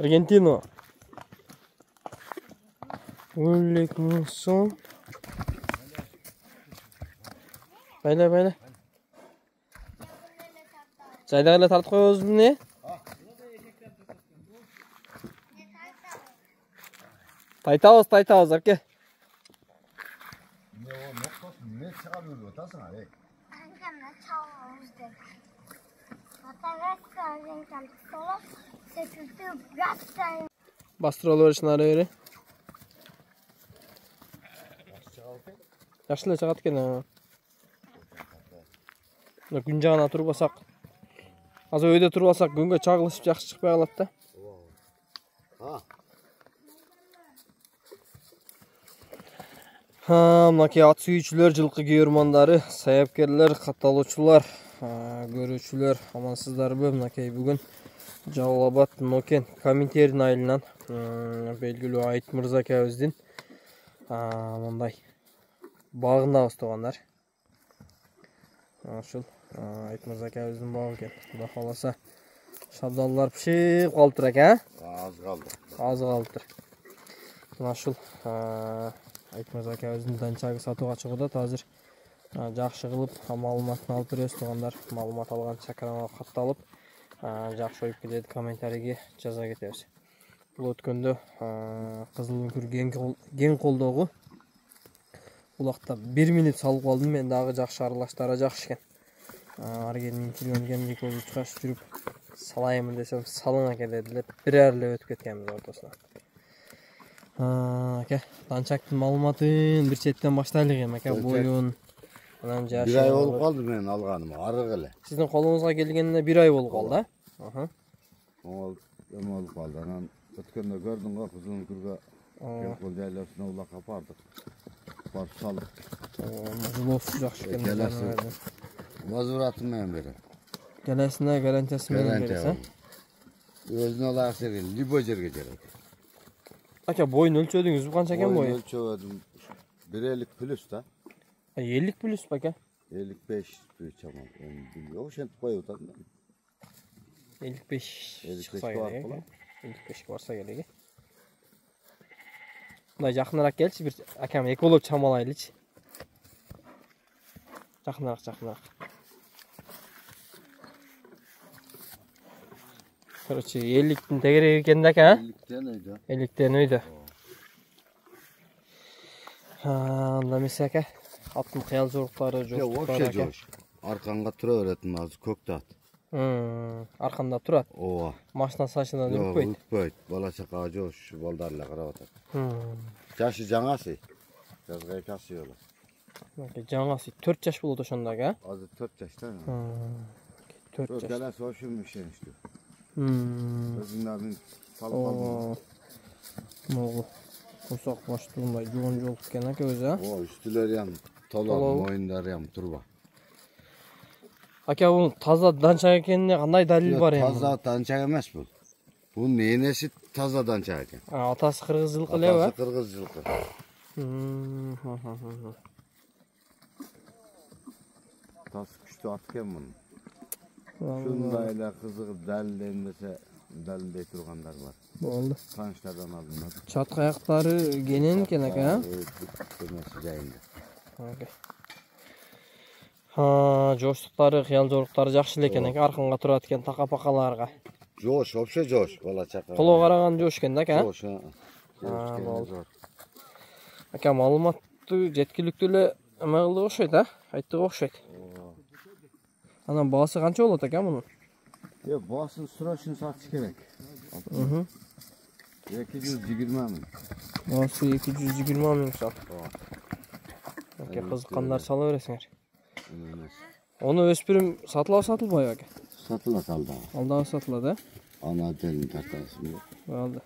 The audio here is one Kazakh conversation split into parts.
Argentino. Ullik musun? Bayla. Çaydağıyla tartıp koyuyoruz ne? Taytağız arke. Ne çıkamıyor otasın abi? Bastırılı verişini arayı. Yaşlı çağat kene. Gün жағына тұрып алсақ. Az öyle тұрып алсақ, күнге çağılışıp жақсы шықпай қалады да. Мынакей ат сүйүүчүлөр, жылкы күйөрмандары, саяпкерлер, катталуучулар, көрүүчүлөр, амансыздарбы? Мынакей бүгүн Жалал Абад Нокен Коминтерн айылынан белгилүү Айт Мырза акебиздин мындай багындабыз туугандар. Ушул Айт Мырза акебиздин багы экен. Кудай кааласа шабдаллар пишип калыптыр экен, аз калыптыр. Ушул Айт Мырза акебиздин данчагы сатууга чыгууда азыр жакшы кылып маалыматын алып беребиз туугандар. Маалымат алган чакырамага катталып, жакшы оюп келет, комментарийге жаза кетебиз. Бул өткөндө Кызыл Үңкүр кен колдогу улакта 1 минут салып калдым. Мен дагы жакшы аралаштары жакшы экен. Ары келин интервьюнген эки учкаш жүрүп салайымын десем, салыңа келедилер. Бирер эле өтүп кеткенбиз ортосуна. Аке, данчактын маалыматын бир четтен баштайлык эми, аке, боюн, анан жашы. 1 ай болуп калды мен алганым, арык эле. Сиздин колуңузга келгенине 1 ай болуп калды, а? Оңол болуп калды. Анан өткөндө көрдүң го, Кызыл Үңкүргө кол жайлоосуна улакка бардык. Барып салып. Жолоосу жакшы экен. Возвратын менен берем. Келесине гарантиясы менен бересиз, Өзүнө ылайык жерге, любой жерге жарат. Аке, боюн өлчөдүңүзбү, канча экен бою? Өлчөдүм. 1.50 плюс да. 50 плюс ба эке? 55 чамал. Ошентип коюп атам да. 55 чыкса керек. 55 барса керек. Мындай жакыныраак келчи, бир акам эколог чамалайлычы. Жакыныраак. Короче, 50-тин тегерек экен да, ака? 50-тен өйдө. Анда эмесе ака, аттын кыял жоруктары, жоштуктары ака. Арканга тура беретин, азыр көктө ат. Арканда турат. Ооба. Машина сашынан үрпөйт. Үрпөйт. Бала чакага жош, балдар эле карап атат. Жашы жаңасы. Жазга 2 асы болот. Жаңасы 4 жаш болот ошондо ака? Азыр 4 жашта. 4 жаш. Келес ошум ишеништүү. Өзүңдөрдүн салып калдым. Могу. Курсак баштуугундай жугун жолуп экен ака өзү, а? Үстүлөрү ham толо, моюндары ham турба. Ака, бул таза данчак экенине кандай далил бар эми? Таза данчак эмес бул. Бунун энеси таза данчак экен. Атасы кыргыз жылкы эле, ба? Атасы кыргыз жылкы. Атасы күчтүү ат экен мунун. Ушундай эле кызыгып далилденбесе, далилдей тургандар бар. Болду. Таныштардан алдым. Чат каяктары кенен экен ака, жоштуктары, кыял жоруктары жакшы эле экен ака, арканга турат экен така-пакаларга. Жош, вообще жош, бала чака. Толо караган жош экен да, ака? Жош, болду. Ака, маалыматты жеткиликтүү эле эме кылдык окшойт, а? Айттык окшойт. Анан баасы канча болот ака мунун? Баасын срочно сатыш керек. 220 миң. Баасы 220 миң сат. Ака, кызыккандар сала бересиңер. Ону өспүрүм сатылабы, сатылбайбы ака? Сатылат алда. Алдагы сатылат, а? Ана делин тартасың. Болду.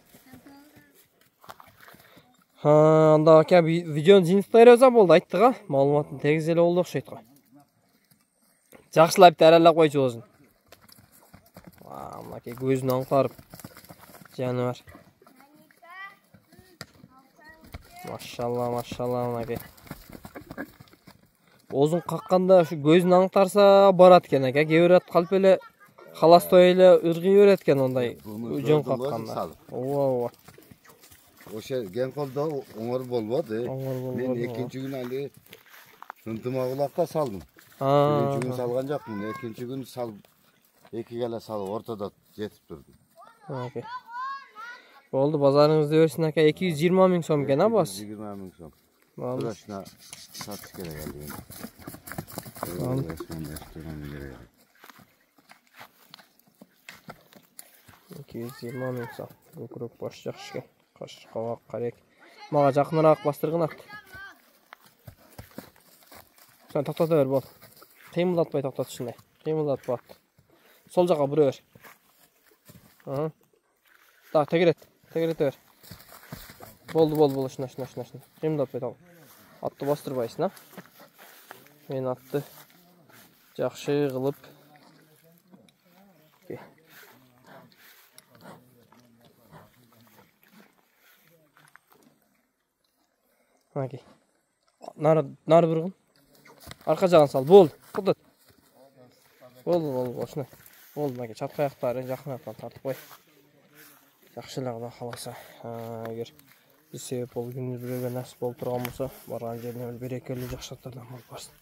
Анда ака, видеону жыйынтыктай берсем болду, айттык, а? Маалыматын тегиз эле болду окшойт го. Жакшылап таралап койчу болсун. Мынакей көзүн аңтарып жаны бар. Машалла, мынакей. Озун какканда ушу көзүн аңтарса барат экен ака. Кээ бир ат калп эле Халастой эле ыргый берет экен ондай жөн салып. какканда. Ооба. Ошо ген колдо оңор болбоду. Мен экинчи күн али ынтымагылакта салдым. Биринчи күн салган жокмун. Экинчи күн салып, эки келе салып ортодо жетип турдум. Окей. Болду, базарыңызды берсин ака. 220 миң сом экен, а бas? 220 миң сом. Болду. Burasına satış gerek geldi. Tamam. 220 миң сом. Көкүрөк баш жакшы экен. Каш, кабак, карек. Мага жакыныраак бастыргын ат. Sen toktata ver bol. Kıymıldatmay toktat şunday. Kıymıldat bat. Sol jaka bura ver. Aha. Tak tegeret. Tegeret ver. Boldu şuna. Kıymıldatmay tok. Atты bastırbaysın ha. Men atты жакшы кылып. Окей. Нары бұрғын. Арқа жағын сал. Бол. Құдыт. Бол. Шына. Бол. Мәке чатқа аяқтары жақын аяқтан тартып қой. Жақшылығы да қаласа. Егер біз себеп ол күніміз біреуге нәсіп болып тұрған болса, барған жеріне берекелі жақшаттардан болып барсын.